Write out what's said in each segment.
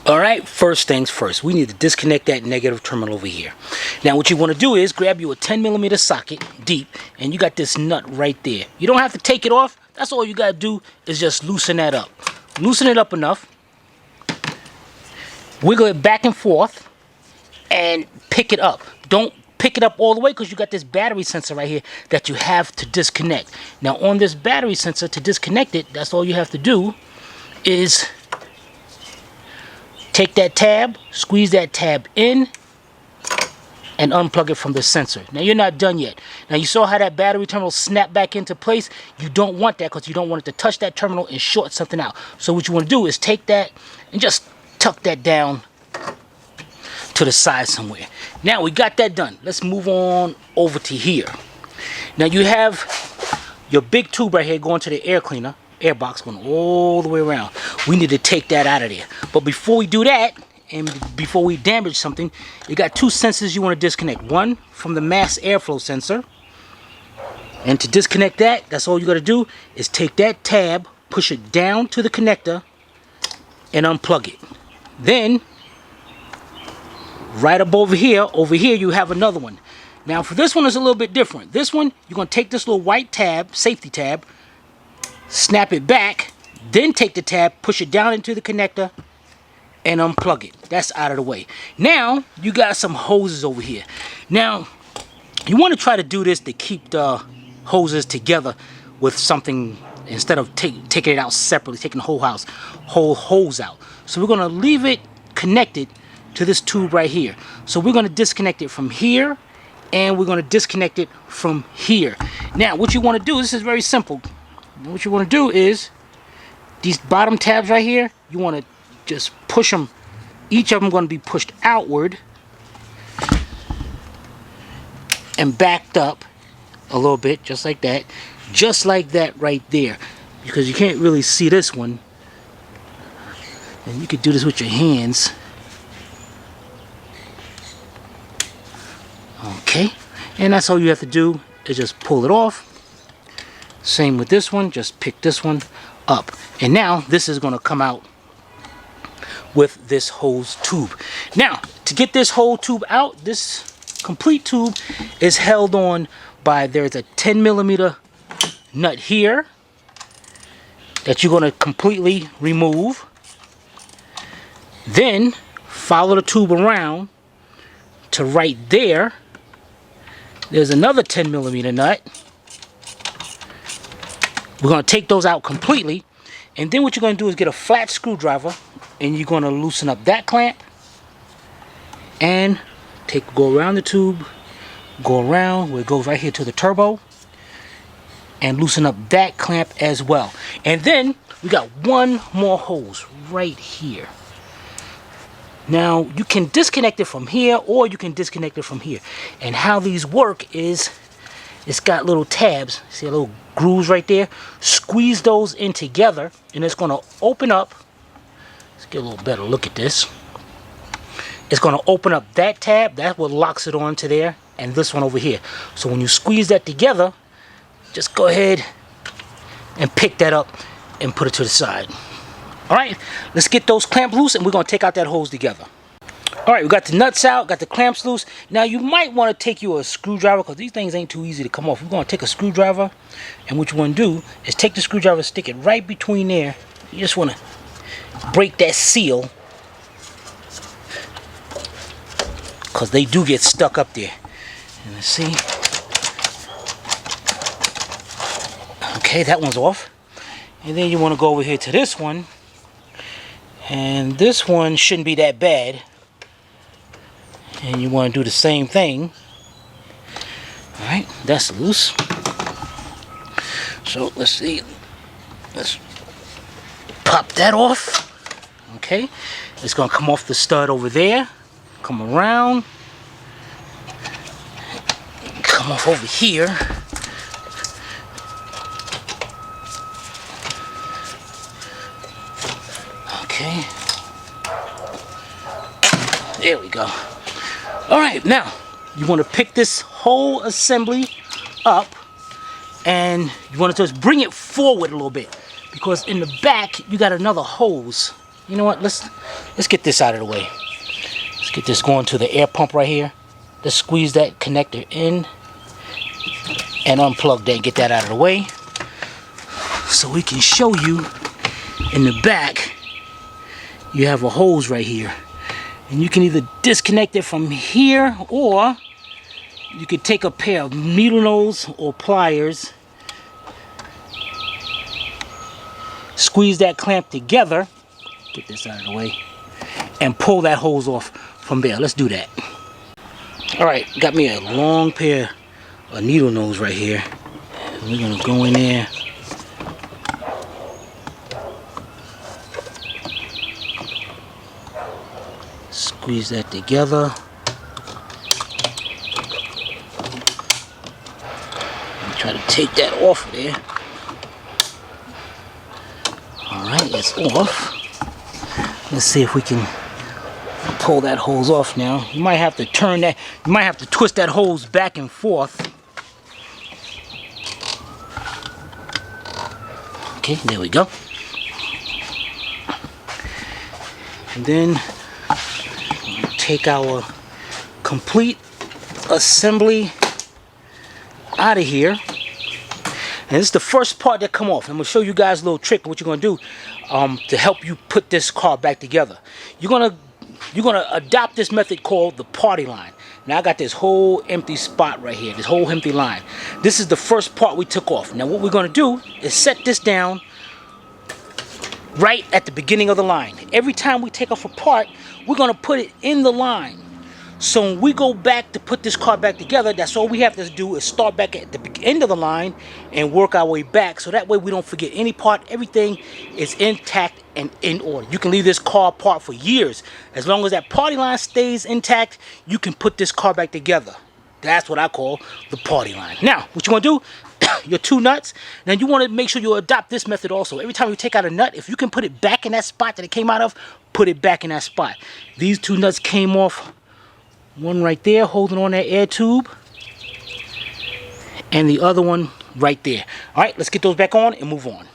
Alright, first things first, we need to disconnect that negative terminal over here. Now what you want to do is grab you a 10mm socket deep, and you got this nut right there. You don't have to take it off. That's all you got to do is just loosen that up. Loosen it up enough. Wiggle it back and forth and pick it up. Don't pick it up all the way because you got this battery sensor right here that you have to disconnect. Now on this battery sensor, to disconnect it, that's all you have to do is take that tab, squeeze that tab in, and unplug it from the sensor. Now you're not done yet. Now you saw how that battery terminal snapped back into place. You don't want that because you don't want it to touch that terminal and short something out. So what you want to do is take that and just tuck that down to the side somewhere. Now we got that done. Let's move on over to here. Now you have your big tube right here going to the air cleaner, air box going all the way around. We need to take that out of there. But before we do that, and before we damage something, you got two sensors you want to disconnect. One from the mass airflow sensor. And to disconnect that, that's all you got to do is take that tab, push it down to the connector, and unplug it. Then, right up over here you have another one. Now for this one, it's a little bit different. This one, you're going to take this little white tab, safety tab, snap it back, then take the tab, push it down into the connector, and unplug it. That's out of the way. Now you got some hoses over here. Now you want to try to do this to keep the hoses together with something instead of taking it out separately, taking the whole hose out. So we're going to leave it connected to this tube right here. So we're going to disconnect it from here, and we're going to disconnect it from here. Now what you want to do, this is very simple. What you want to do is these bottom tabs right here, you want to just push them. Each of them going to be pushed outward and backed up a little bit, just like that. Just like that right there. Because you can't really see this one. And you could do this with your hands. Okay. And that's all you have to do is just pull it off. Same with this one. Just pick this one up. And now this is going to come out with this hose tube. Now to get this whole tube out, this complete tube is held on by, there's a 10mm nut here that you're going to completely remove. Then follow the tube around to right there. There's another 10mm nut. We're going to take those out completely, and then what you're going to do is get a flat screwdriver, and you're going to loosen up that clamp and go around the tube, go around where it goes right here to the turbo, and loosen up that clamp as well. And then we got one more hose right here. Now you can disconnect it from here, or you can disconnect it from here. And how these work is, it's got little tabs. See a little grooves right there? Squeeze those in together, and it's going to open up. Let's get a little better look at this. It's going to open up that tab. That's what locks it onto there, and this one over here. So when you squeeze that together, just go ahead and pick that up and put it to the side. Alright, let's get those clamps loose, and we're going to take out that hose together. Alright, we got the nuts out, got the clamps loose. Now you might want to take you a screwdriver, because these things ain't too easy to come off. We're going to take a screwdriver, and what you want to do is take the screwdriver, stick it right between there. You just want to break that seal, because they do get stuck up there. And let's see. Okay, that one's off. And then you want to go over here to this one. And this one shouldn't be that bad. And you want to do the same thing. Alright, that's loose. So let's see. Let's pop that off. Okay. It's going to come off the stud over there. Come around. Come off over here. Okay. There we go. Alright, now you want to pick this whole assembly up, and you want to just bring it forward a little bit, because in the back you got another hose You know what? Let's get this out of the way. Let's get this going to the air pump right here. Let's squeeze that connector in and unplug that and get that out of the way, so we can show you in the back. You have a hose right here, and you can either disconnect it from here, or you could take a pair of needle nose or pliers, squeeze that clamp together, get this out of the way, and pull that hose off from there. Let's do that. Alright, got me a long pair of needle nose right here. We're going to go in there. Squeeze that together. Try to take that off of there. Alright, it's off. Let's see if we can pull that hose off now. You might have to turn that, you might have to twist that hose back and forth. Okay, there we go. And then take our complete assembly out of here. And this is the first part that come off. I'm going to show you guys a little trick of what you're going to do to help you put this car back together. You're going to adopt this method called the party line. Now I got this whole empty spot right here, this whole empty line. This is the first part we took off. Now what we're going to do is set this down right at the beginning of the line. Every time we take off a part, we're going to put it in the line. So when we go back to put this car back together, that's all we have to do is start back at the end of the line and work our way back. So that way we don't forget any part. Everything is intact and in order. You can leave this car apart for years. As long as that party line stays intact, you can put this car back together. That's what I call the party line. Now, what you want to do, your two nuts. Now you want to make sure you adopt this method also. Every time you take out a nut, if you can put it back in that spot that it came out of, put it back in that spot. These two nuts came off. One right there holding on that air tube, and the other one right there. Alright, let's get those back on and move on.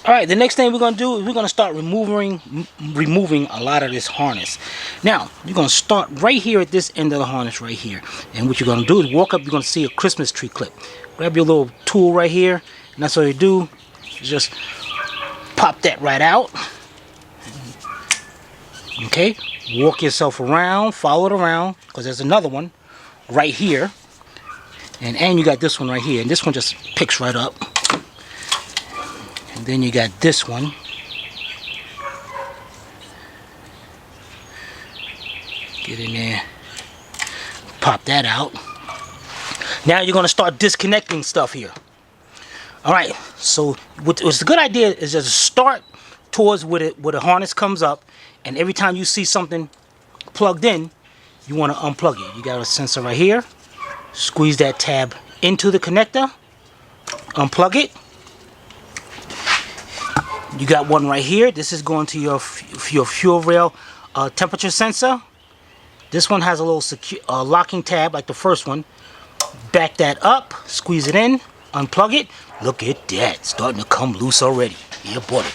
Alright, the next thing we're going to do is we're going to start removing a lot of this harness. Now, you're going to start right here at this end of the harness right here. And what you're going to do is walk up, you're going to see a Christmas tree clip. Grab your little tool right here, and that's all you do. Is just pop that right out. Okay, walk yourself around, follow it around, because there's another one right here, and you got this one right here, and this one just picks right up. And then you got this one. Get in there, pop that out. Now you're going to start disconnecting stuff here. Alright, so what's a good idea is just start towards where the harness comes up, and every time you see something plugged in, you want to unplug it. You got a sensor right here. Squeeze that tab into the connector, unplug it. You got one right here. This is going to your fuel rail temperature sensor. This one has a little secure locking tab like the first one. Back that up, squeeze it in, unplug it. Look at that, starting to come loose already. You bought it.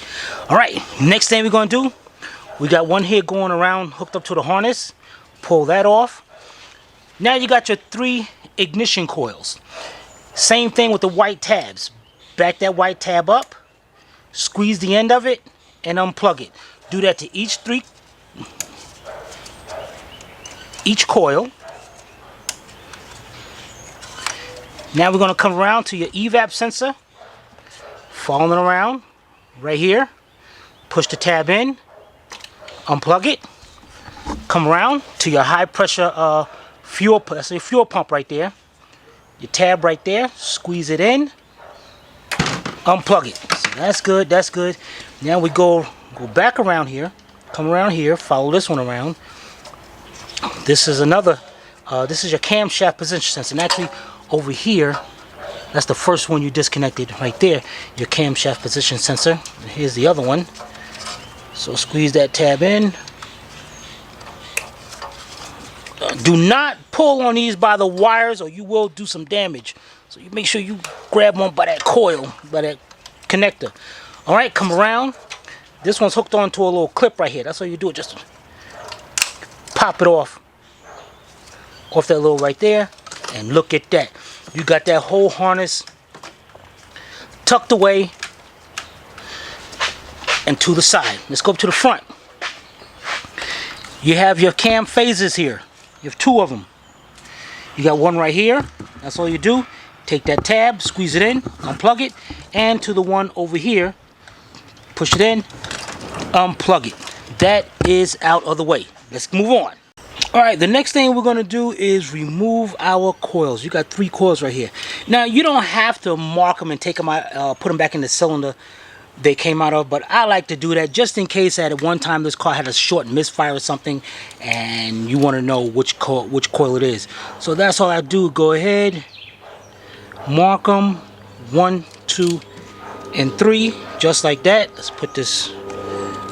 Alright, next thing we're going to do, we got one here going around hooked up to the harness. Pull that off. Now you got your 3 ignition coils. Same thing with the white tabs. Back that white tab up, squeeze the end of it, and unplug it. Do that to each coil. Now we're going to come around to your evap sensor. Following around right here. Push the tab in. Unplug it. Come around to your high pressure fuel pump right there. Your tab right there. Squeeze it in. Unplug it. So that's good. That's good. Now we go back around here. Come around here. Follow this one around. This is another. This is your camshaft position sensor. And actually, over here, that's the first one you disconnected right there. Your camshaft position sensor. And here's the other one. So squeeze that tab in. Do not pull on these by the wires, or you will do some damage. So you make sure you grab one by that coil, by that connector. All right, come around. This one's hooked onto a little clip right here. That's all you do. Just pop it off that little right there, and look at that. You got that whole harness tucked away and to the side. Let's go up to the front. You have your cam phasers here. You have 2 of them. You got one right here. That's all you do. Take that tab, squeeze it in, unplug it, and to the one over here, push it in, unplug it. That is out of the way. Let's move on. Alright, the next thing we're going to do is remove our coils. You got 3 coils right here. Now, you don't have to mark them and take them out, put them back in the cylinder they came out of, but I like to do that just in case at one time this car had a short misfire or something and you want to know which coil it is. So that's all I do. Go ahead, mark them 1, 2, and 3, just like that. Let's put this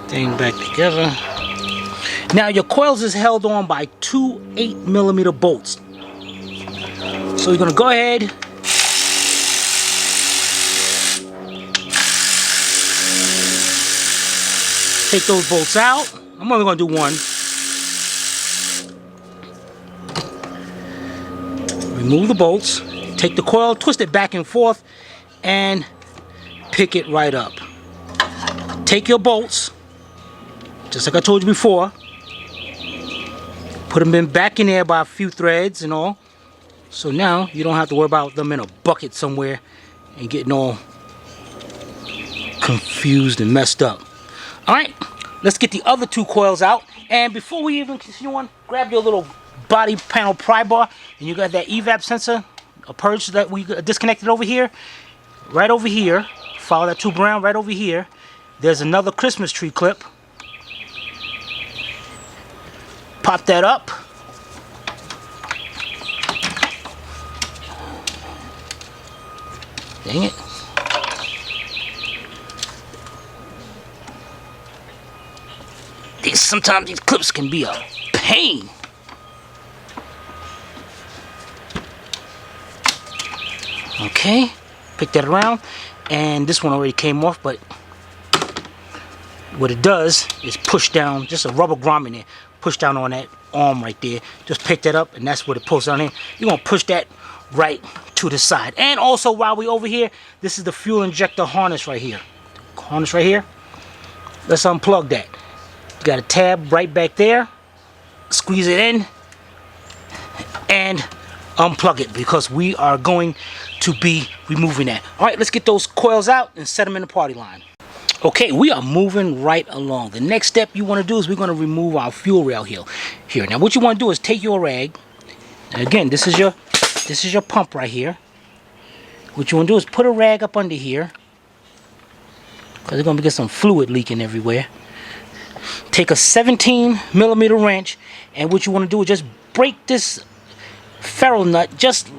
thing back together. Now your coils is held on by 2 8mm bolts. So you're gonna go ahead, take those bolts out. I'm only gonna do one. Remove the bolts, take the coil, twist it back and forth, and pick it right up. Take your bolts, just like I told you before, put them back in there by a few threads and all. So now you don't have to worry about them in a bucket somewhere and getting all confused and messed up. Alright, let's get the other 2 coils out. And before we even continue on, grab your little body panel pry bar, and you got that evap sensor, a purge that we disconnected over here. Right over here, follow that tube around, right over here, there's another Christmas tree clip. Pop that up. Dang it. Sometimes these clips can be a pain. Okay, pick that around, and this one already came off, but what it does is push down, just a rubber grommet in there, push down on that arm right there. Just pick that up, and that's what it pulls down in. You're gonna push that right to the side. And also, while we're over here, this is the fuel injector harness right here. Harness right here. Let's unplug that. You got a tab right back there. Squeeze it in and unplug it, because we are going to be removing that. All right, let's get those coils out and set them in the party line. Okay, we are moving right along. The next step you want to do is we're going to remove our fuel rail here. Now, what you want to do is take your rag. And again, this is your pump right here. What you want to do is put a rag up under here, because there's going to get some fluid leaking everywhere. Take a 17mm wrench, and what you want to do is just break this ferrule nut, just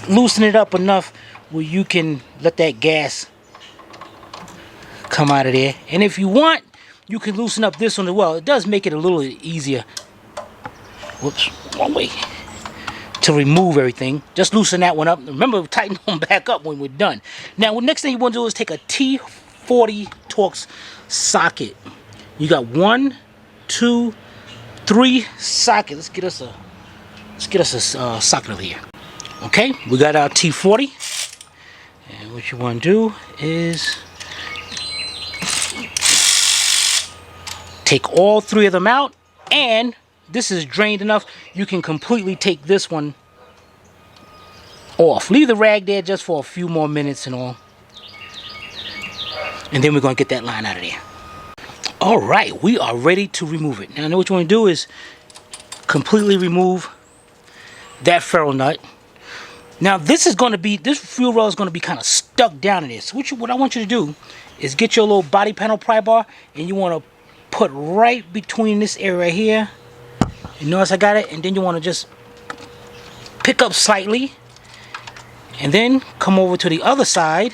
loosen it up enough where you can let that gas come out of there. And if you want, you can loosen up this one as well. It does make it a little easier, whoops, wrong way, to remove everything. Just loosen that one up. Remember, tighten them back up when we're done. Now, the next thing you want to do is take a T40 Torx socket. You got 1, 2, 3 sockets. Let's get us a socket over here. Okay, we got our T40, and what you want to do is take all 3 of them out, and this is drained enough you can completely take this one off. Leave the rag there just for a few more minutes and all, and then we're going to get that line out of there. All right, we are ready to remove it. Now, what you want to do is completely remove that ferrule nut. Now, this fuel rail is going to be kind of stuck down in this. So what I want you to do is get your little body panel pry bar, and you want to put right between this area here. You notice I got it, and then you want to just pick up slightly, and then come over to the other side.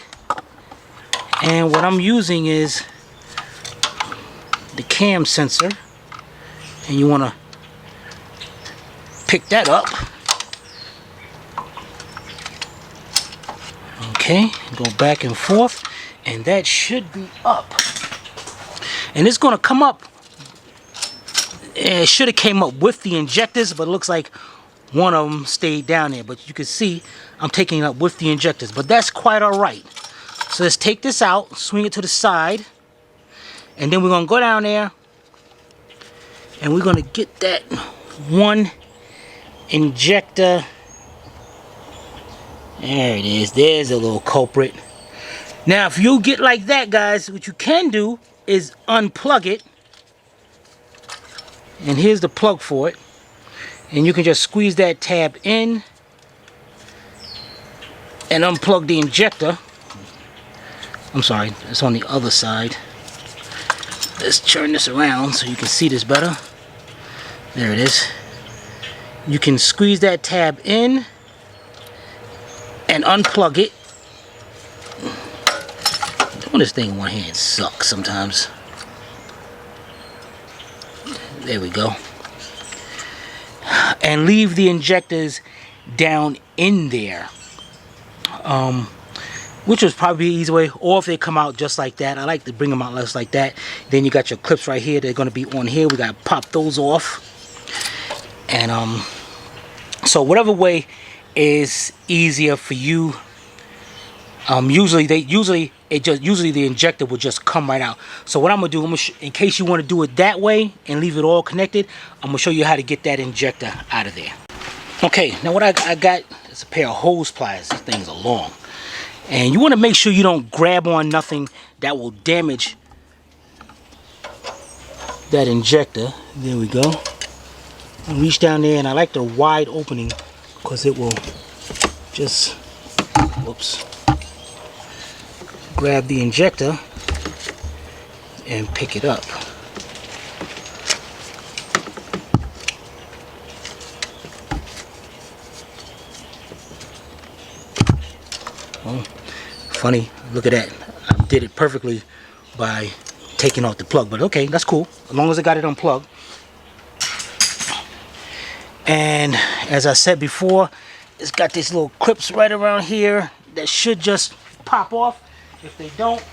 And what I'm using is the cam sensor, and you want to pick that up. Okay, go back and forth, And that should be up. And it's going to come up. It should have came up with the injectors, but it looks like one of them stayed down there. But you can see I'm taking it up with the injectors. But that's quite all right. So let's take this out, swing it to the side. And then we're going to go down there. And we're going to get that one injector. There it is. There's a little culprit. Now, if you get like that, guys, what you can do is unplug it. And here's the plug for it. And you can just squeeze that tab in and unplug the injector. I'm sorry, it's on the other side. Let's turn this around so you can see this better. There it is. You can squeeze that tab in and unplug it. Doing this thing in one hand sucks sometimes. There we go. And leave the injectors down in there. Which was probably the easy way. Or if they come out just like that. I like to bring them out just like that. Then you got your clips right here. They're going to be on here. We got to pop those off. And so whatever way is easier for you. Usually the injector will just come right out. So what I'm gonna do, in case you want to do it that way and leave it all connected, I'm gonna show you how to get that injector out of there. Okay, now what I got is a pair of hose pliers. These things are long, and you want to make sure you don't grab on nothing that will damage that injector. There we go. And reach down there, and I like the wide opening because it will just, whoops, grab the injector and pick it up. Oh, funny, look at that. I did it perfectly by taking off the plug, but okay, that's cool, as long as I got it unplugged. And as I said before, it's got these little clips right around here that should just pop off. If they don't,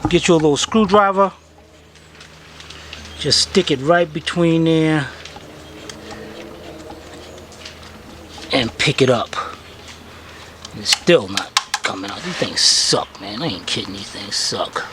get you a little screwdriver, just stick it right between there and pick it up. It's still not coming out. These things suck, man. I ain't kidding, these things suck.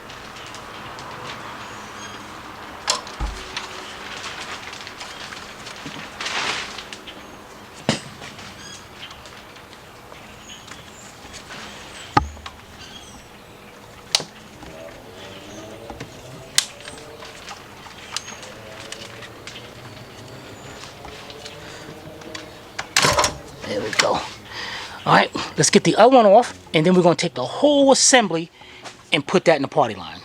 There we go. Alright, let's get the other one off, and then we're going to take the whole assembly and put that in the party line.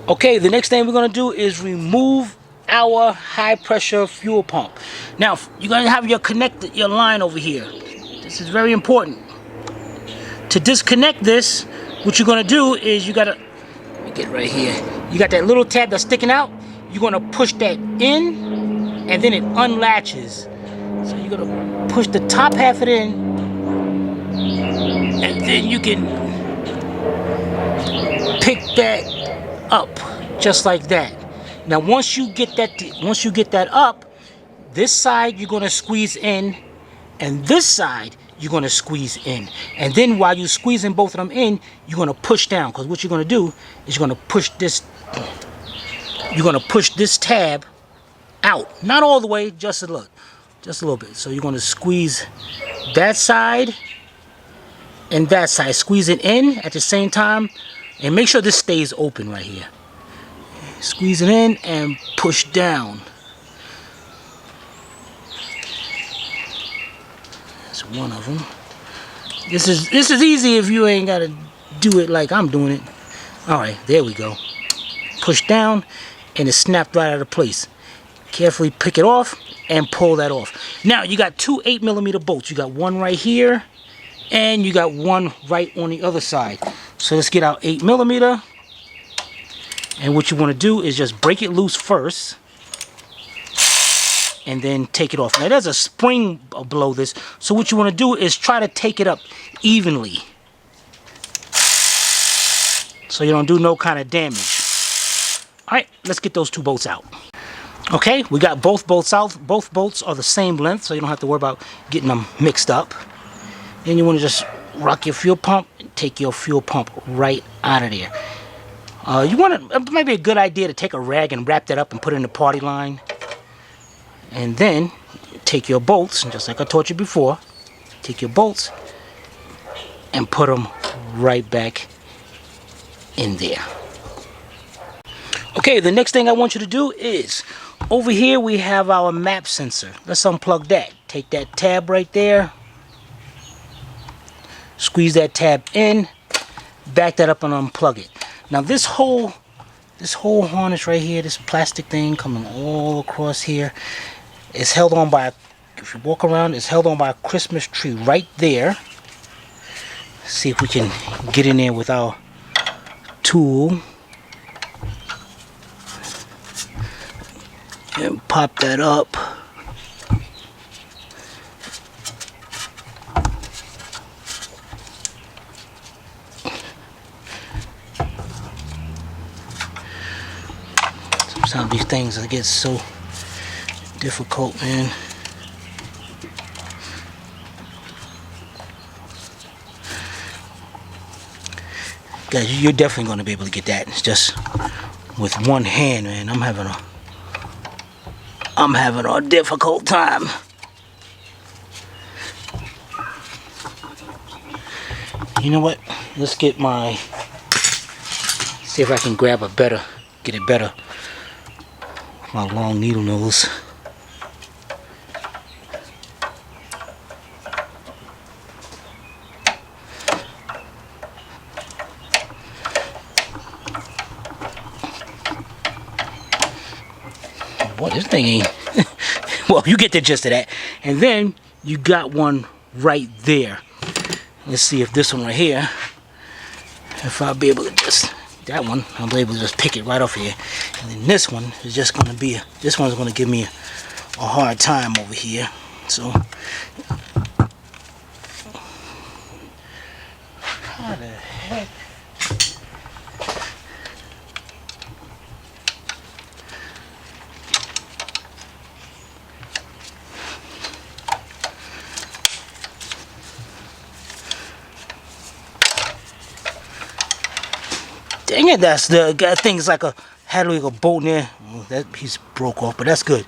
Okay, the next thing we're going to do is remove our high pressure fuel pump. Now, you're going to have your line over here. This is very important. To disconnect this, what you're going to do is you got to, let me get right here. You got that little tab that's sticking out. You're going to push that in, and then it unlatches. So you're going to push the top half of it in, and then you can pick that up just like that. Now once you get that up, this side you're going to squeeze in, and this side you're going to squeeze in. And then while you're squeezing both of them in, you're going to push down, because what you're going to do is you're going to push this tab out. Not all the way, just a little bit. So you're going to squeeze that side and that side. Squeeze it in at the same time, and make sure this stays open right here. Squeeze it in and push down. That's one of them. This is easy if you ain't got to do it like I'm doing it. Alright, there we go. Push down, and it snapped right out of place. Carefully pick it off and pull that off. Now you got two 8mm bolts. You got one right here, and you got one right on the other side. So let's get our 8mm, and what you want to do is just break it loose first, and then take it off. Now there's a spring below this, so what you want to do is try to take it up evenly so you don't do no kind of damage. Alright, let's get those two bolts out. Okay, we got both bolts out. Both bolts are the same length, so you don't have to worry about getting them mixed up. Then you want to just rock your fuel pump and take your fuel pump right out of there. It might be a good idea to take a rag and wrap that up and put it in the party line. And then take your bolts, and just like I taught you before, take your bolts and put them right back in there. Okay, the next thing I want you to do is, over here we have our map sensor. Let's unplug that. Take that tab right there, squeeze that tab in, back that up and unplug it. Now this whole harness right here, this plastic thing coming all across here, is held on by, if you walk around, it's held on by a Christmas tree right there. See if we can get in there with our tool and pop that up. Sometimes these things get so difficult, man. Guys, you're definitely going to be able to get that. It's just with one hand, man. I'm having a difficult time. You know what? Let's see if I can get it better. My long needle nose. Boy, this thing ain't. Well, you get the gist of that. And then you got one right there. Let's see if this one right here, if I'll be able to just, that one, I'll be able to just pick it right off here. And then this one is just going to be, this one's going to give me a hard time over here. So, how the heck? Dang it, that's the thing's like had like a bolt in there. That piece broke off, but that's good.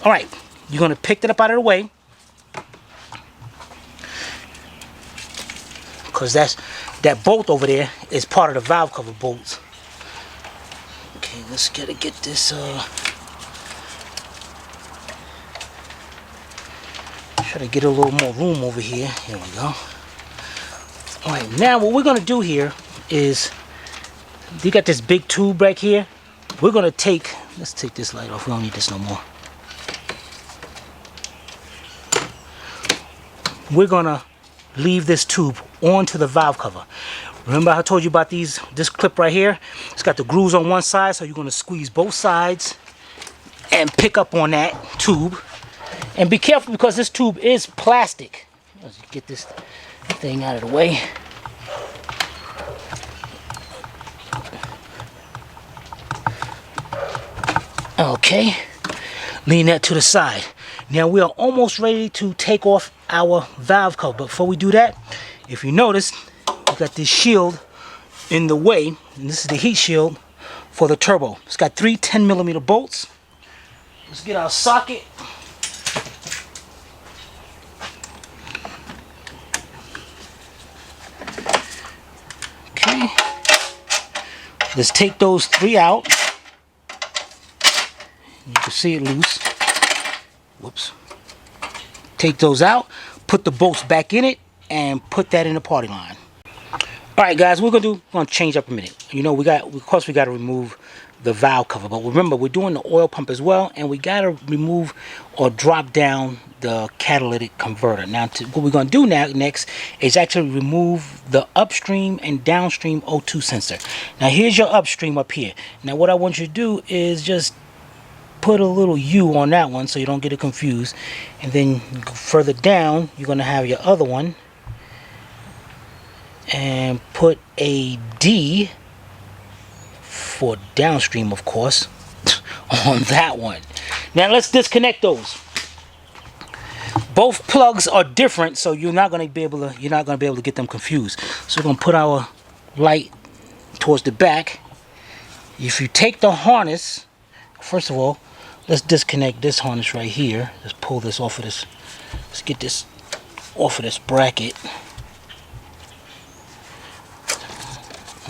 All right, you're gonna pick that up out of the way, because that bolt over there is part of the valve cover bolts. Okay, let's get this. Try to get a little more room over here. Here we go. All right, now what we're gonna do here is, you got this big tube back here. We're gonna let's take this light off. We don't need this no more. We're gonna leave this tube onto the valve cover. Remember I told you about this clip right here? It's got the grooves on one side, so you're gonna squeeze both sides and pick up on that tube. And be careful, because this tube is plastic. Let's get this thing out of the way. Okay, lean that to the side. Now we are almost ready to take off our valve cover. But before we do that, if you notice, we got this shield in the way, and this is the heat shield for the turbo. It's got 3 10mm bolts. Let's get our socket. Okay, let's take those 3 out. You can see it loose. Whoops. Take those out, put the bolts back in it, and put that in the party line. Alright guys, we're gonna change up a minute. You know, of course we gotta remove the valve cover, but remember we're doing the oil pump as well, and we gotta remove or drop down the catalytic converter. Now what we're gonna do next is actually remove the upstream and downstream O2 sensor. Now here's your upstream up here. Now what I want you to do is just put a little U on that one so you don't get it confused. And then further down, you're going to have your other one. And put a D for downstream, of course, on that one. Now let's disconnect those. Both plugs are different, so you're not going to be able to get them confused. So we're going to put our light towards the back. If you take the harness, first of all, let's disconnect this harness right here. Let's pull this off of this. Let's get this off of this bracket.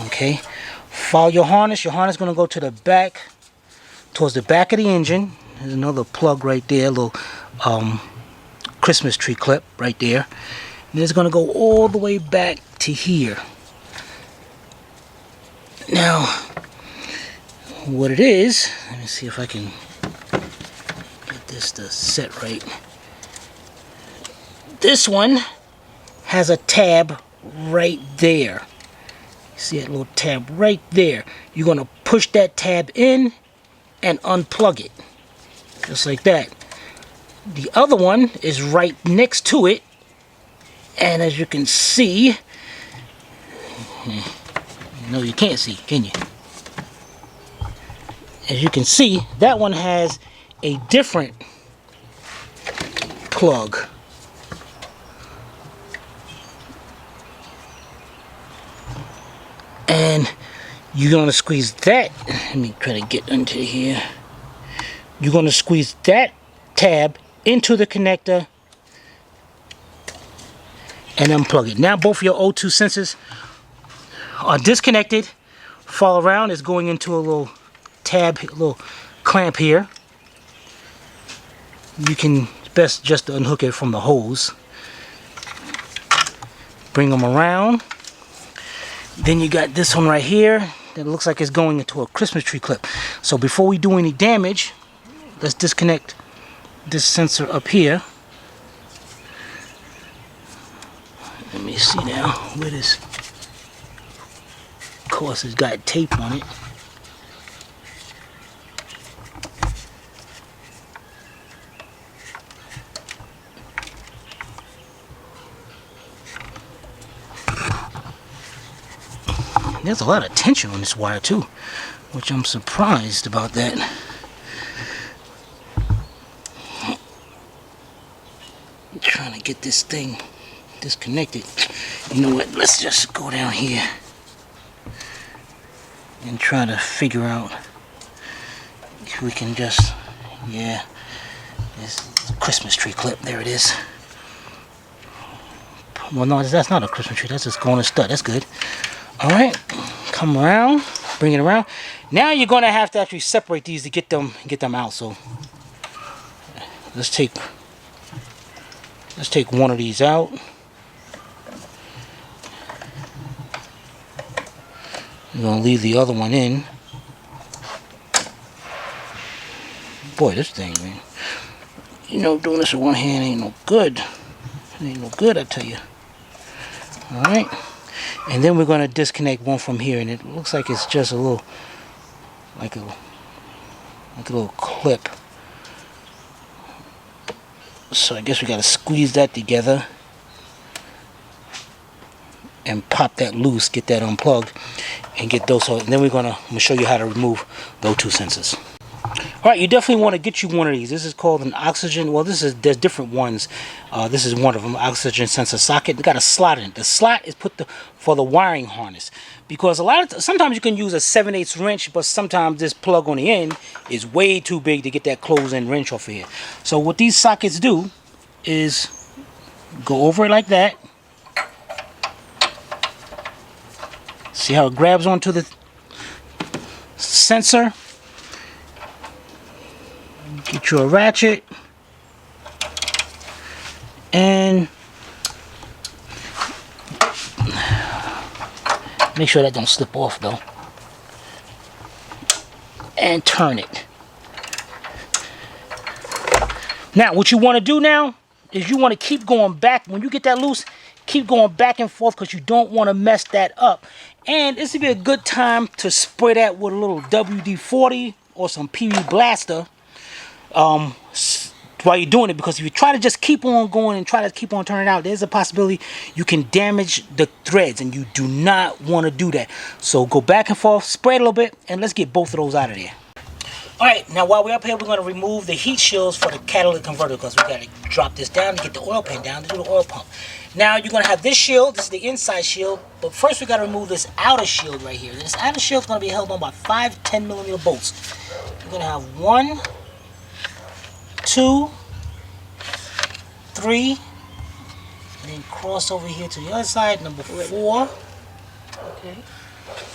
Okay, follow your harness. Your harness is going to go to the back, towards the back of the engine. There's another plug right there, a little Christmas tree clip right there. And it's going to go all the way back to here. Now, what it is, let me see if I can get this to set right. This one has a tab right there. See that little tab right there? You're going to push that tab in and unplug it. Just like that. The other one is right next to it. And as you can see, no, you can't see, can you? As you can see, that one has a different plug. And you're going to squeeze that. Let me try to get into here. You're going to squeeze that tab into the connector and unplug it. Now both of your O2 sensors are disconnected. Follow around is going into a little tab, a little clamp here. You can best just unhook it from the hose. Bring them around. Then you got this one right here that looks like it's going into a Christmas tree clip. So before we do any damage, let's disconnect this sensor up here. Let me see now where this, of course, it's got tape on it. There's a lot of tension on this wire too, which I'm surprised about that. I'm trying to get this thing disconnected. You know what? Let's just go down here and try to figure out if we can just, yeah, this Christmas tree clip. There it is. Well, no, that's not a Christmas tree. That's just going to stud. That's good. All right, come around, bring it around. Now you're going to have to actually separate these to get them out. So let's take one of these out. We're going to leave the other one in. Boy, this thing, man. You know, doing this with one hand ain't no good. It ain't no good, I tell you. All right. And then we're going to disconnect one from here, and it looks like it's just a little, like a little clip. So I guess we got to squeeze that together and pop that loose, get that unplugged, and get those. And then I'm going to show you how to remove those two sensors. All right, you definitely want to get you one of these. This is called an oxygen. Well, there's different ones. This is one of them, oxygen sensor socket. It got a slot in it. The slot is put for the wiring harness, because sometimes you can use a 7/8 wrench, but sometimes this plug on the end is way too big to get that closed-end wrench off of here. So what these sockets do is go over it like that. See how it grabs onto the sensor? Get you a ratchet and make sure that don't slip off though, and turn it. Now what you want to do now is you want to keep going back. When you get that loose, keep going back and forth, because you don't want to mess that up. And this would be a good time to spray that with a little WD-40 or some PB Blaster, while you're doing it, because if you try to just keep on going and try to keep on turning it out, there's a possibility you can damage the threads, and you do not want to do that. So go back and forth, spray it a little bit, and let's get both of those out of there. Alright, now while we're up here, we're going to remove the heat shields for the catalytic converter, because we got to drop this down to get the oil pan down to do the oil pump. Now you're going to have this shield. This is the inside shield, but first we got to remove this outer shield right here. This outer shield is going to be held on by 5 10mm bolts. You're going to have 1, 2, 3, and then cross over here to the other side, number 4. Okay.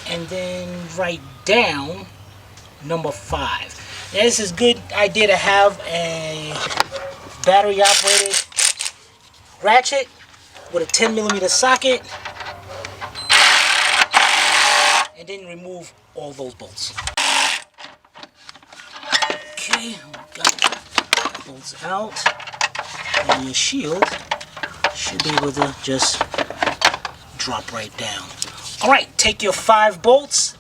And then right down, number 5. Now this is a good idea to have a battery operated ratchet with a 10mm socket, and then remove all those bolts. Okay, got the bolts out, and your shield should be able to just drop right down. Alright, take your 5 bolts.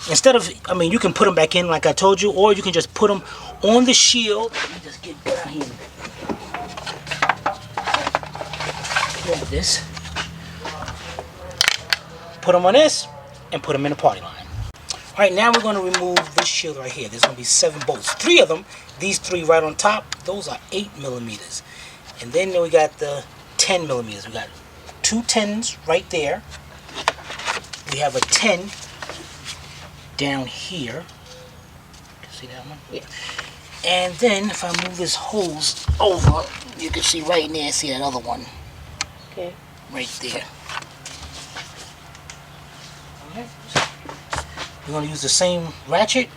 Instead of, you can put them back in like I told you, or you can just put them on the shield. Let me just get down here. Grab this. Put them on this, and put them in the party line. Alright, now we're going to remove this shield right here. There's going to be 7 bolts. 3 of them, these 3 right on top, those are 8mm. And then we got the 10mm. We got 2 10s right there. We have a 10 down here. See that one? Yeah. And then if I move this hose over, you can see right in there, see that other one. Okay. Right there. Okay. We're going to use the same ratchet.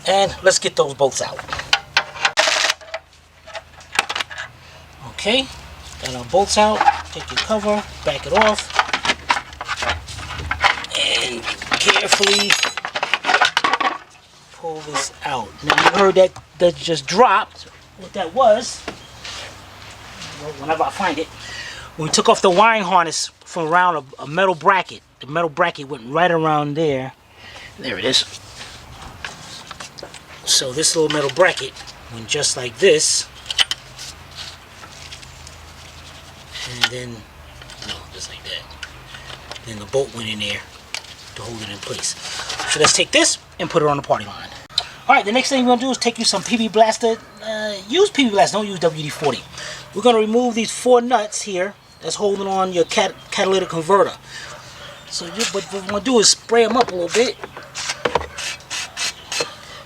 And let's get those bolts out. Okay, got our bolts out. Take your cover, back it off, and carefully pull this out. Now you heard that just dropped. What that was, whenever I find it, when we took off the wiring harness from around a metal bracket. The metal bracket went right around there. There it is. So this little metal bracket went just like this, and then, just like that. Then the bolt went in there to hold it in place. So let's take this and put it on the party line. Alright, the next thing we're going to do is take you some PB Blaster. Use PB Blaster, don't use WD-40. We're going to remove these 4 nuts here that's holding on your catalytic converter. So what we're going to do is spray them up a little bit.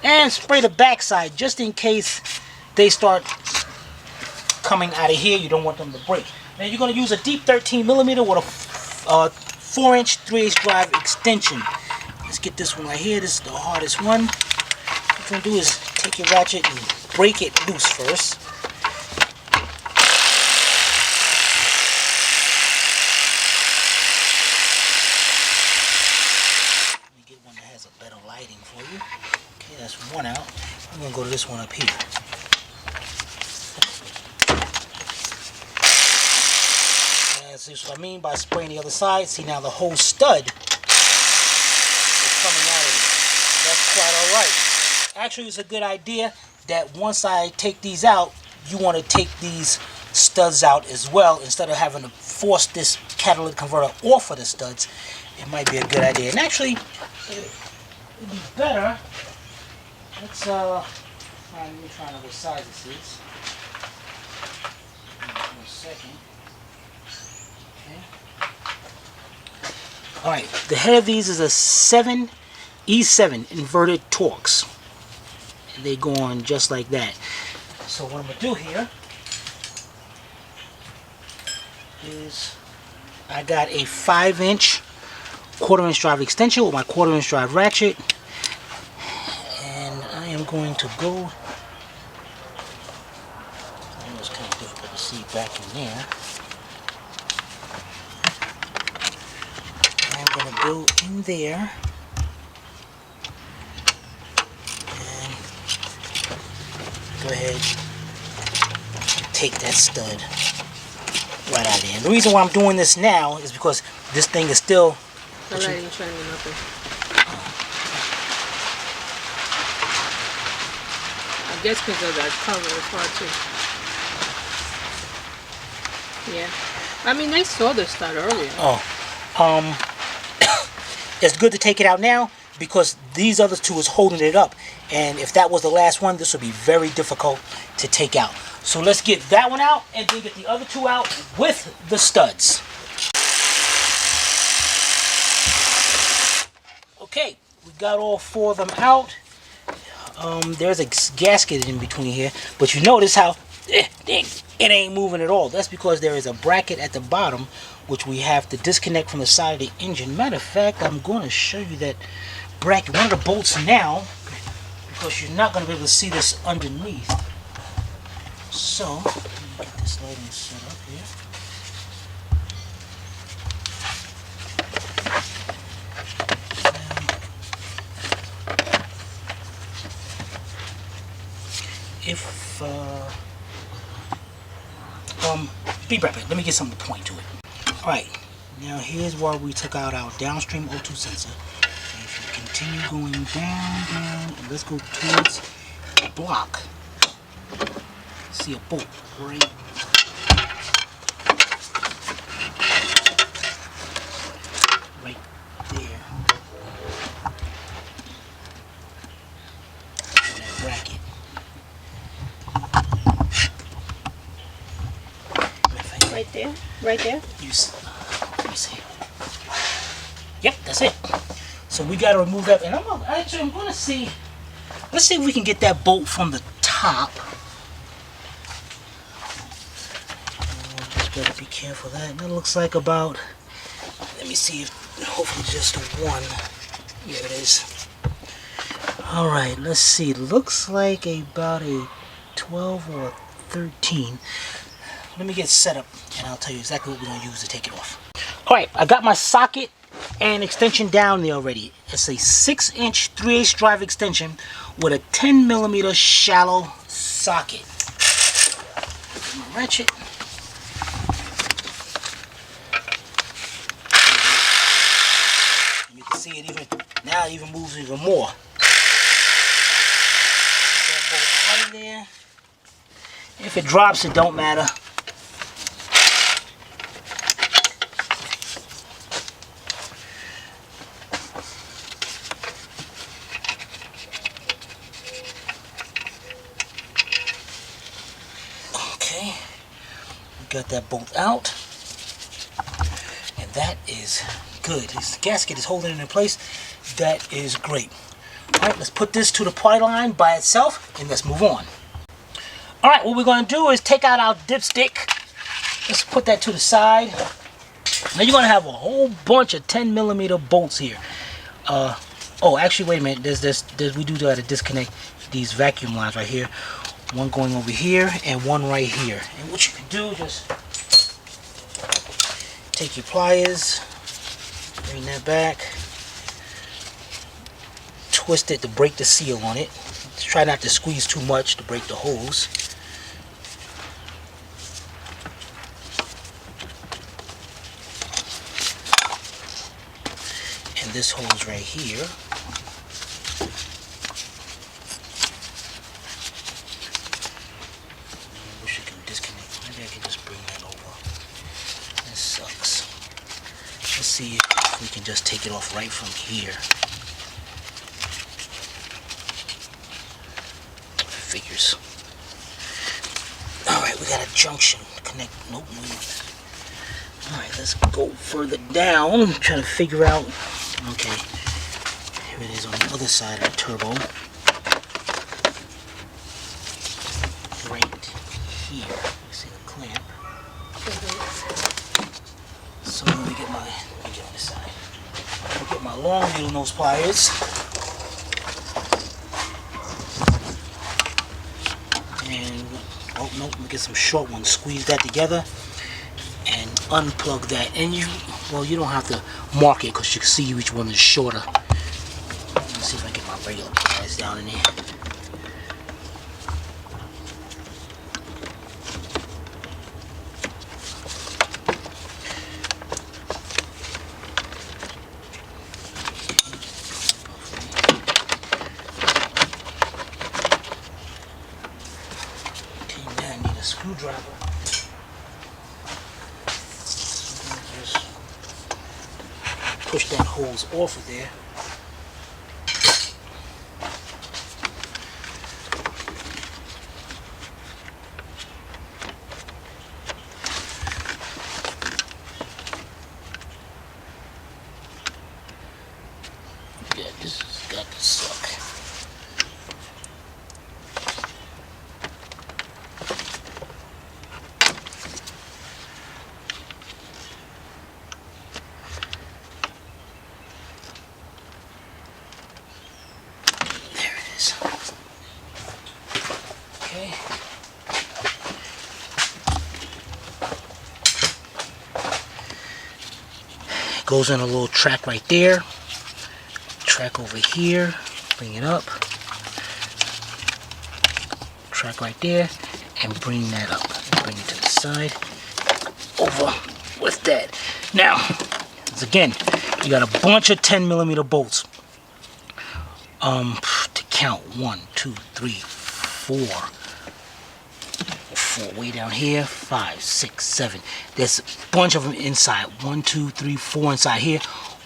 And spray the backside just in case they start coming out of here. You don't want them to break. Now you're going to use a deep 13mm with a 4-inch 3/8 drive extension. Let's get this one right here. This is the hardest one. What you're going to do is take your ratchet and break it loose first. Let me get one that has a better lighting for you. Okay, that's one out. I'm going to go to this one up here. See what I mean by spraying the other side? See, now the whole stud is coming out of it. That's quite alright. Actually, it's a good idea that once I take these out, you want to take these studs out as well. Instead of having to force this catalytic converter off of the studs, it might be a good idea. And actually, it'd be better. Let's let me try another size this is. One second. Alright, the head of these is a E7 inverted Torx. And they go on just like that. So what I'm going to do here is I got a 5-inch 1/4-inch drive extension with my 1/4-inch drive ratchet. And I am going to go, I know it's kind of difficult to see back in there. I'm going to go in there and go ahead and take that stud right out of there. And the reason why I'm doing this now is because this thing is still The lighting shining up. I guess because of that cover, it's hard to. Yeah. I mean, I saw this start earlier. Oh, it's good to take it out now because these other two is holding it up, and if that was the last one, this would be very difficult to take out. So let's get that one out and then get the other two out with the studs. Okay, we got all four of them out. There's a gasket in between here, but you notice how it ain't moving at all. That's because there is a bracket at the bottom which we have to disconnect from the side of the engine. Matter of fact, I'm going to show you that bracket, one of the bolts now, because you're not going to be able to see this underneath. So, let me get this lighting set up here. Be right back. Let me get something to point to it. Alright, now here's where we took out our downstream O2 sensor. And if you continue going down, and let's go towards the block. See a bolt right there. And that bracket. Right there? Right there? Let me see. Yep, that's it. So we got to remove that. And I'm going to see. Let's see if we can get that bolt from the top. Just got to be careful of that. And it looks like about. Let me see if hopefully just one. Here it is. All right, let's see. It looks like about a 12 or 13. Let me get set up and I'll tell you exactly what we're going to use to take it off. Alright, I got my socket and extension down there already. It's a 6-inch 3/8 drive extension with a 10mm shallow socket. Get my ratchet. And you can see it even moves even more. Get that bolt out of there. If it drops, it don't matter. Got that bolt out, and that is good. This gasket is holding it in place. That is great. All right, let's put this to the party line by itself, and let's move on. All right, what we're going to do is take out our dipstick. Let's put that to the side. Now you're going to have a whole bunch of 10mm bolts here. Oh, actually, wait a minute. We do got to disconnect these vacuum lines right here. One going over here and one right here. And what you can do, just take your pliers, bring that back, twist it to break the seal on it. Try not to squeeze too much to break the hose. And this hose right here. See if we can just take it off right from here. Figures. Alright, we got a junction. Connect. Nope. Alright, let's go further down. I'm trying to figure out. Okay. Here it is on the other side of the turbo. Right here. You see the clamp. So let me get my. On this side. I'll get my long needle nose pliers and oh no, let me get some short ones. Squeeze that together and unplug that. And you don't have to mark it because you can see which one is shorter. Let me see if I get my regular pliers down in there. screwdriver. Just push that hose off of there. Yeah, this has got to suck. Okay. Goes in a little track right there. Track over here. Bring it up. Track right there. And bring that up. Bring it to the side. Over with that. Now, again, you got a bunch of 10mm bolts. To count 1, 2, 3, 4, way down here, 5, 6, 7. There's a bunch of them inside. 1, 2, 3, 4 inside here,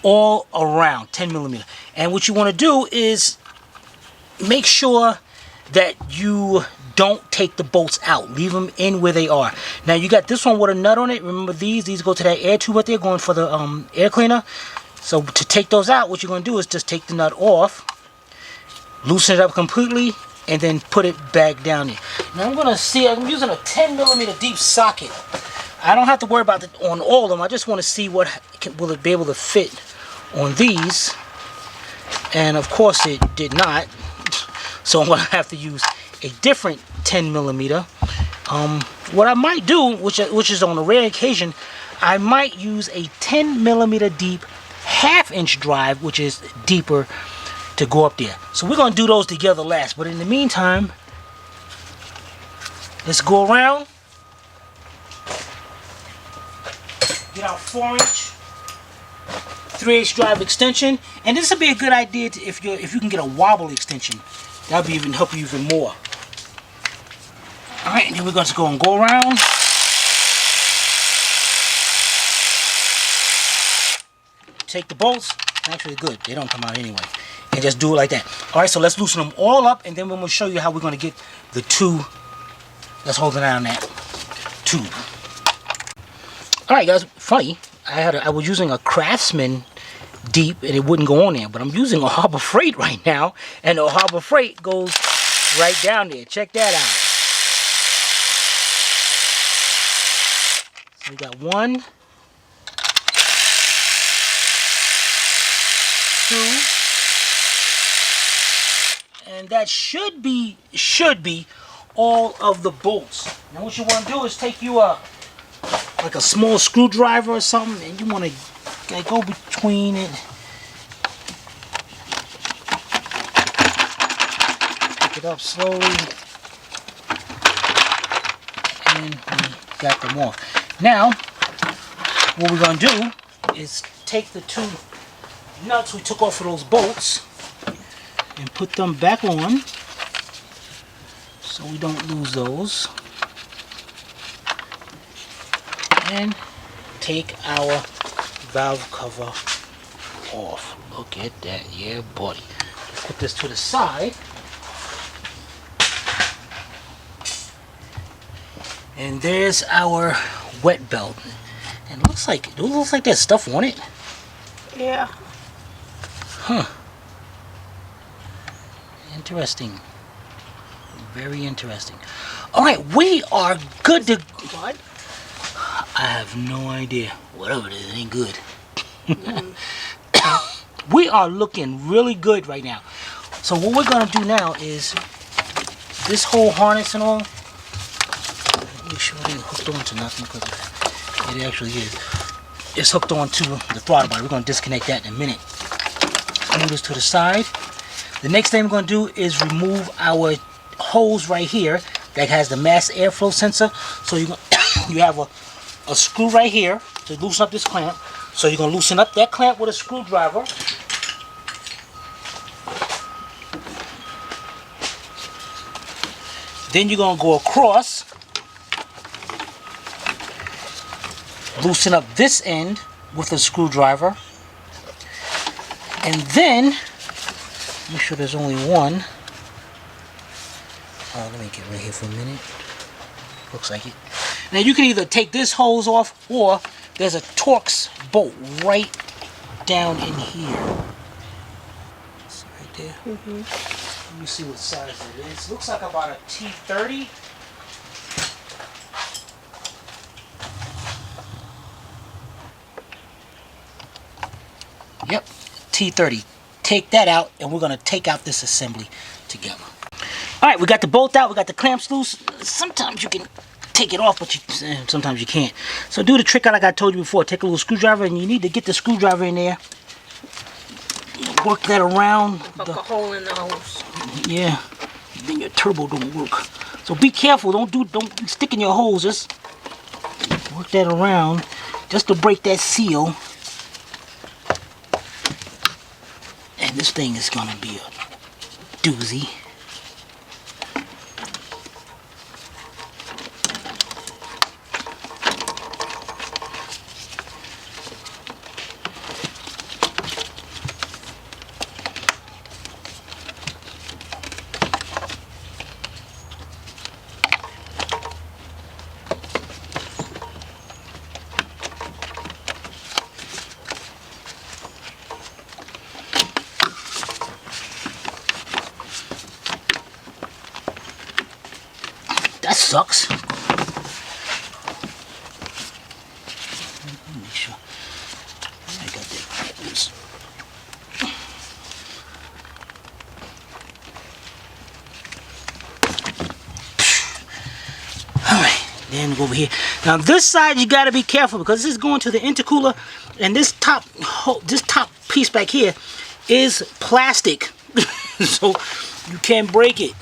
all around 10mm. And what you want to do is make sure that you don't take the bolts out. Leave them in where they are. Now you got this one with a nut on it. Remember these go to that air tube right there, going for the air cleaner. So to take those out, what you're going to do is just take the nut off, loosen it up completely, and then put it back down there. Now I'm gonna see, I'm using a 10mm deep socket. I don't have to worry about it on all of them. I just want to see what will it be able to fit on these. And of course it did not. So I'm gonna have to use a different 10mm. What I might do, which is on a rare occasion, I might use a 10mm deep 1/2 inch drive, which is deeper, to go up there. So we're going to do those together last. But in the meantime, let's go around. Get our 4-inch 3/8 drive extension. And this would be a good idea to, if you can get a wobble extension. That'll be even help you even more. Alright, and then we're going to go around. Take the bolts. Actually good. They don't come out anyway. And just do it like that. Alright, so let's loosen them all up, and then we're going to show you how we're going to get the two that's holding down that tube. Alright guys, funny, I was using a Craftsman deep and it wouldn't go on there, but I'm using a Harbor Freight right now, and the Harbor Freight goes right down there. Check that out. So we got 1, 2, and that should be all of the bolts. Now what you want to do is take you like a small screwdriver or something, and you want to go between it. Pick it up slowly, and we got them off. Now what we're going to do is take the 2 nuts we took off of those bolts and put them back on so we don't lose those, and take our valve cover off. Look at that, yeah buddy. Put this to the side, and there's our wet belt. And it looks like there's stuff on it. Yeah. Huh. Interesting. Very interesting. Alright, we are good to... What? I have no idea. Whatever it is, it ain't good. We are looking really good right now. So what we're going to do now is this whole harness and all, make sure it ain't hooked on to nothing, because it actually is. It's hooked on to the throttle body. We're going to disconnect that in a minute. Move this to the side. The next thing we're going to do is remove our hose right here that has the mass airflow sensor. So you have a screw right here to loosen up this clamp. So you're going to loosen up that clamp with a screwdriver. Then you're going to go across loosen up this end with a screwdriver. And then, make sure there's only one. Let me get right here for a minute. Looks like it. Now you can either take this hose off, or there's a Torx bolt right down in here. See right there? Let me see what size it is. Looks like about a T30. Yep, T30. Take that out, and we're going to take out this assembly together. Alright, we got the bolt out, we got the clamps loose. Sometimes you can take it off, but sometimes you can't. So do the trick like I told you before. Take a little screwdriver, and you need to get the screwdriver in there. Work that around. Poke a hole in the hose. Yeah, then your turbo don't work. So be careful, don't stick in your hose. Just work that around, just to break that seal. And this thing is gonna be a doozy. That sucks. Make sure I got that loose. Alright, then go over here. Now this side you gotta be careful, because this is going to the intercooler, and this top piece back here is plastic. So you can't break it.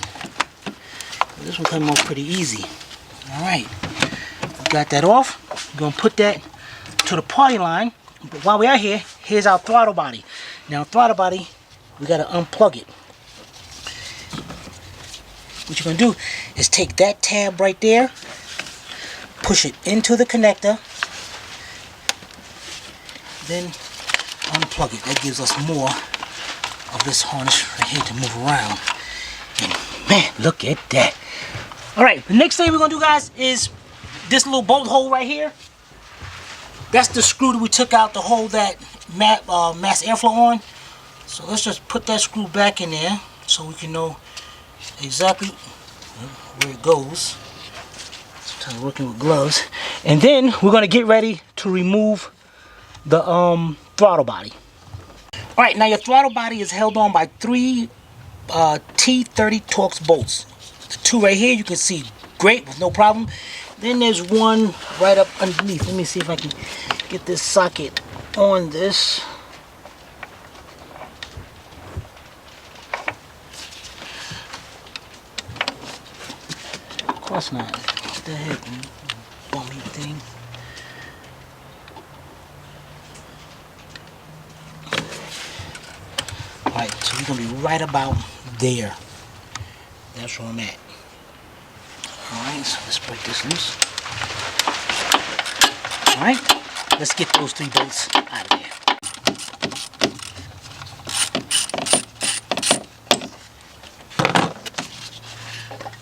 This one came off pretty easy. Alright, got that off. We're going to put that to the party line. But while we are here, here's our throttle body. Now throttle body, we got to unplug it. What you're going to do is take that tab right there, push it into the connector, then unplug it. That gives us more of this harness right here to move around. And man, look at that. Alright, the next thing we're going to do, guys, is this little bolt hole right here. That's the screw that we took out to hold that mass airflow on. So let's just put that screw back in there so we can know exactly where it goes. Sometimes working with gloves. And then we're going to get ready to remove the throttle body. Alright, now your throttle body is held on by 3 T30 Torx bolts. The 2 right here you can see great with no problem. Then there's one right up underneath. Let me see if I can get this socket on this. Of course not. What the heck, man? Bummy thing. Alright, so we're going to be right about there. That's where I'm at. Alright, so let's break this loose. Alright, let's get those 3 bolts out of there.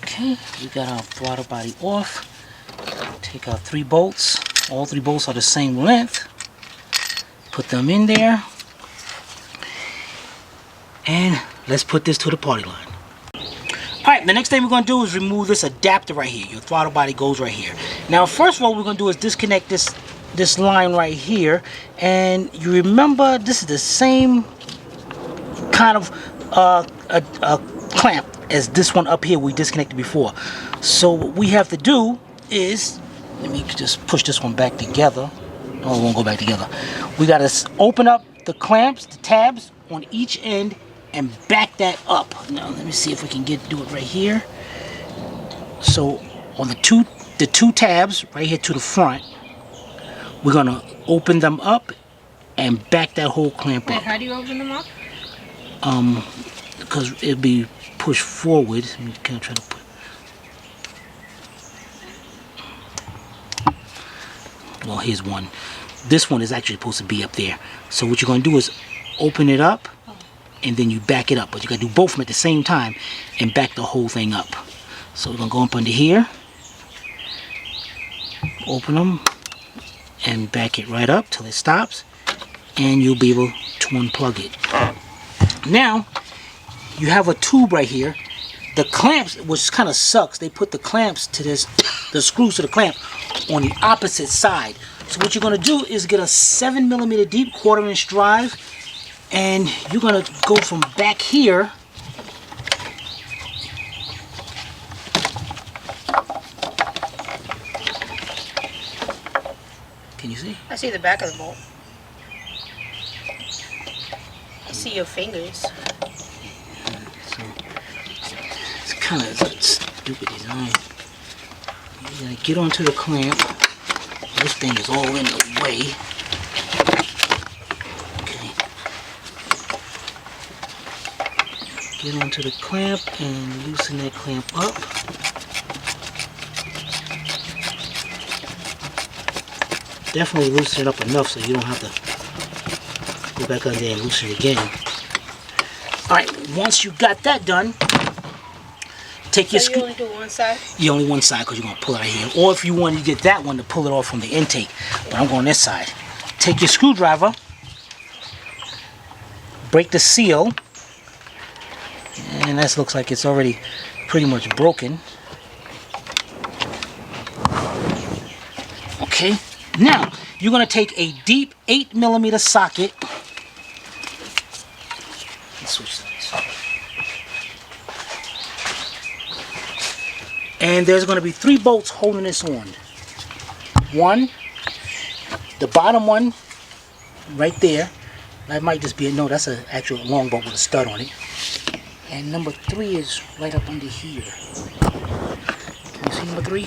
Okay, we got our throttle body off. Take our 3 bolts. All 3 bolts are the same length. Put them in there. And let's put this to the party line. Alright, the next thing we're going to do is remove this adapter right here. Your throttle body goes right here. Now, first of all, what we're going to do is disconnect this line right here. And you remember, this is the same kind of a clamp as this one up here we disconnected before. So what we have to do is, let me just push this one back together. Oh, it won't go back together. We got to open up the clamps, the tabs on each end, and back that up. Now let me see if we can do it right here. So on the two tabs right here to the front, we're gonna open them up and back that whole clamp up. How do you open them up? Because it'll be pushed forward. Let me kind of try to put. Well, here's one. This one is actually supposed to be up there. So what you're going to do is open it up, and then you back it up. But you got to do both of them at the same time and back the whole thing up. So we're going to go up under here, open them, and back it right up till it stops, and you'll be able to unplug it. Now, you have a tube right here. The clamps, which kind of sucks, they put the clamps to this, the screws to the clamp on the opposite side. So what you're going to do is get a 7mm deep 1/4 inch drive, and you're going to go from back here Can you see? I see the back of the bolt. I see your fingers. So it's kind of a stupid design. You gotta get onto the clamp. This thing is all in the way. Okay. Get onto the clamp and loosen that clamp up. Definitely loosen it up enough so you don't have to go back under there and loosen it again. Alright, once you got that done, take your So you only do one side? Yeah, only one side because you're going to pull it out here. Or if you want to get that one to pull it off from the intake. But I'm going this side. Take your screwdriver, break the seal, and that looks like it's already pretty much broken. Okay, now you're going to take a deep 8mm socket. Let's switch sides. And there's going to be 3 bolts holding this on. One, the bottom one, right there. That might just be a, no, that's an actual long bolt with a stud on it. And number 3 is right up under here. Can you see number 3?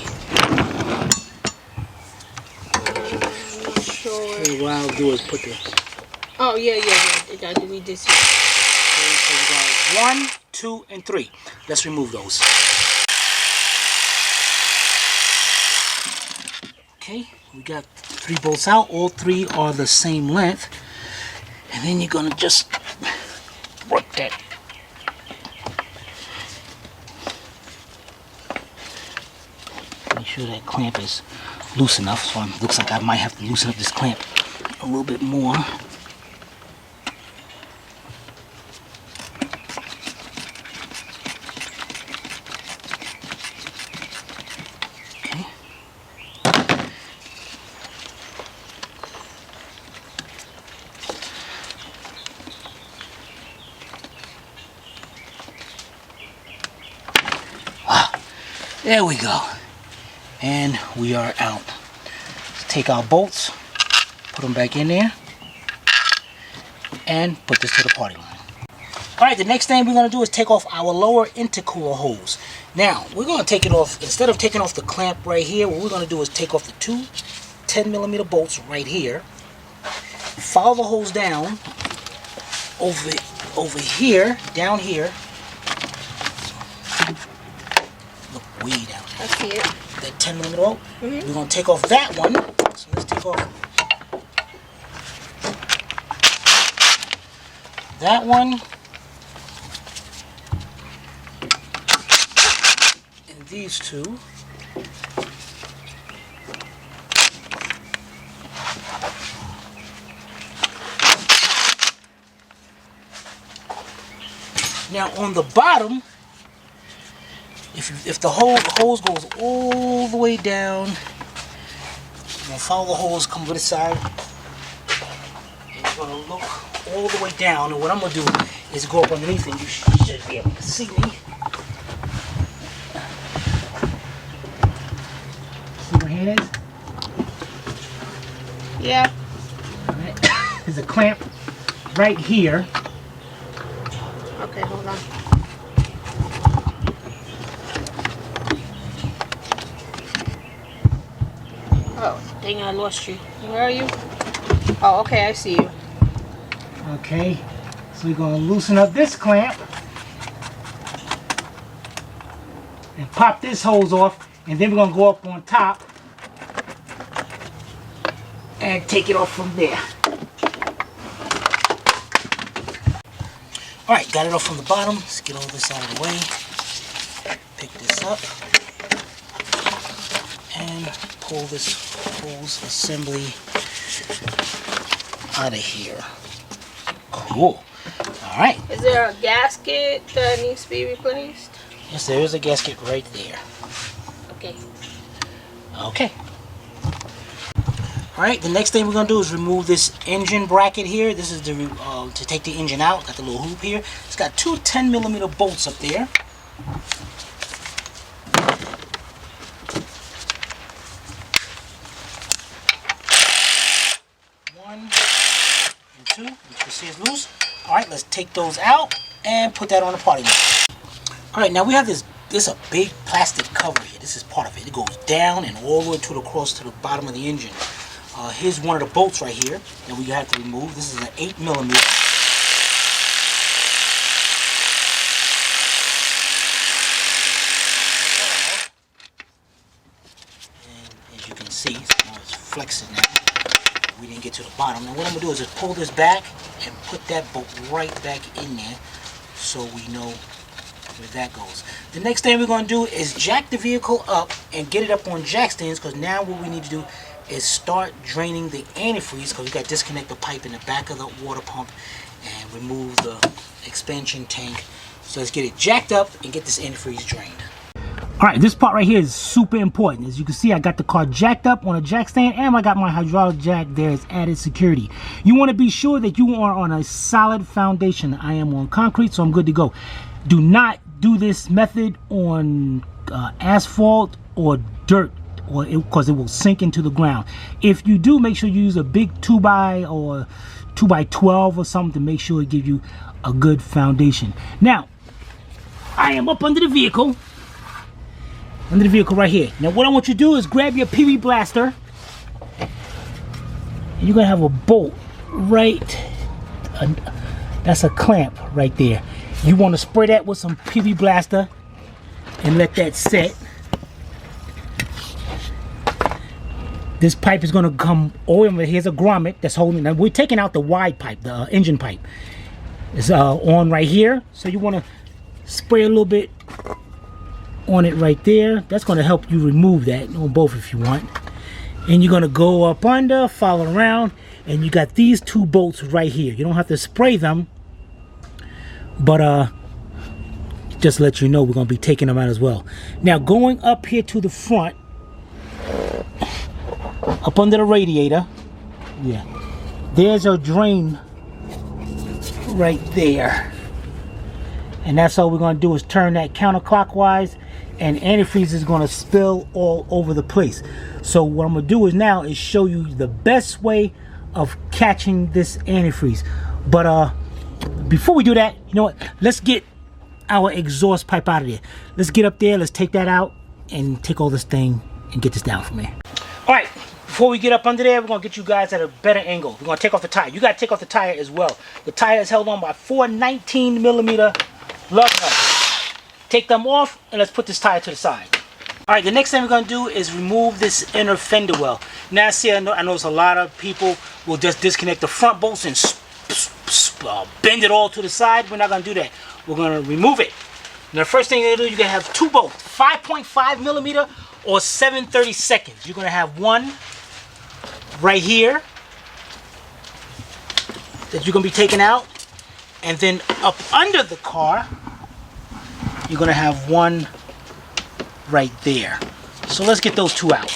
Sure. Okay, what I'll do is put the... Oh, yeah. We did see. Okay, so we got 1, 2, and 3. Let's remove those. Okay, we got 3 bolts out. All 3 are the same length. And then you're going to just work that. Make sure that clamp is loose enough. So it looks like I might have to loosen up this clamp a little bit more. There we go. And we are out. Let's take our bolts, put them back in there, and put this to the party line. Alright, the next thing we're going to do is take off our lower intercooler hose. Now, we're going to take it off, instead of taking off the clamp right here, what we're going to do is take off the 2 10mm bolts right here, follow the hose down, over here, down here, way down. I see it. That 10mm bolt. We're going to take off that one. So let's take off that one. And these 2. Now on the bottom, if the hose goes all the way down, you're going to follow the hose, come to the side, and you're going to look all the way down, and what I'm going to do is go up underneath and you should be able to see me. See my hand is? Yeah. Alright. There's a clamp right here. Okay, hold on. Oh, dang, I lost you. Where are you? Oh, okay, I see you. Okay, so we're going to loosen up this clamp and pop this hose off, and then we're going to go up on top and take it off from there. Alright, got it off from the bottom. Let's get all this out of the way. Pick this up and pull this hose assembly out of here. Cool. Alright. Is there a gasket that needs to be replenished? Yes, there is a gasket right there. Okay. Okay. Alright, the next thing we're going to do is remove this engine bracket here. This is the to take the engine out. Got the little hoop here. It's got two 10mm bolts up there. One and two, which you can see is loose. Alright, let's take those out and put that on the party line. Alright, now we have this a big plastic cover here. This is part of it. It goes down and all the way to the cross to the bottom of the engine. Here's one of the bolts right here that we have to remove. This is an 8mm. And as you can see, it's flexing now. We didn't get to the bottom. Now what I'm going to do is just pull this back and put that bolt right back in there so we know where that goes. The next thing we're going to do is jack the vehicle up and get it up on jack stands, because now what we need to do is start draining the antifreeze, because we got to disconnect the pipe in the back of the water pump and remove the expansion tank. So let's get it jacked up and get this antifreeze drained. Alright, this part right here is super important. As you can see, I got the car jacked up on a jack stand, and I got my hydraulic jack there as added security. You want to be sure that you are on a solid foundation. I am on concrete, so I'm good to go. Do not do this method on asphalt or dirt, because it will sink into the ground. If you do, make sure you use a big 2x or 2x12 or something to make sure it gives you a good foundation. Now, I am up under the vehicle right here. Now what I want you to do is grab your PV blaster, and you're gonna have a bolt right, that's a clamp right there. You want to spray that with some PV blaster and let that set. This pipe is going to come over. Here's a grommet that's holding. Now we're taking out the wide pipe, the engine pipe. It's on right here. So you want to spray a little bit on it right there. That's going to help you remove that on both if you want. And you're going to go up under, follow around, and you got these two bolts right here. You don't have to spray them, but just to let you know, we're going to be taking them out as well. Now going up here to the front, up under the radiator, yeah, there's a drain right there, and that's all we're going to do is turn that counterclockwise, and antifreeze is going to spill all over the place. So what I'm going to do is now is show you the best way of catching this antifreeze. But before we do that, you know what, let's get our exhaust pipe out of there. Let's get up there, let's take that out and take all this thing and get this down for me. All right, before we get up under there, we're going to get you guys at a better angle. We're going to take off the tire. You got to take off the tire as well. The tire is held on by 4 19mm lug nuts. Take them off, and let's put this tire to the side. All right, the next thing we're going to do is remove this inner fender well. Now, see, I notice a lot of people will just disconnect the front bolts and bend it all to the side. We're not going to do that. We're going to remove it. Now, the first thing you're going to do, you're going to have two bolts, 5.5mm or 7/32. You're going to have one right here that you're going to be taking out, and then up under the car you're going to have one right there. So let's get those two out.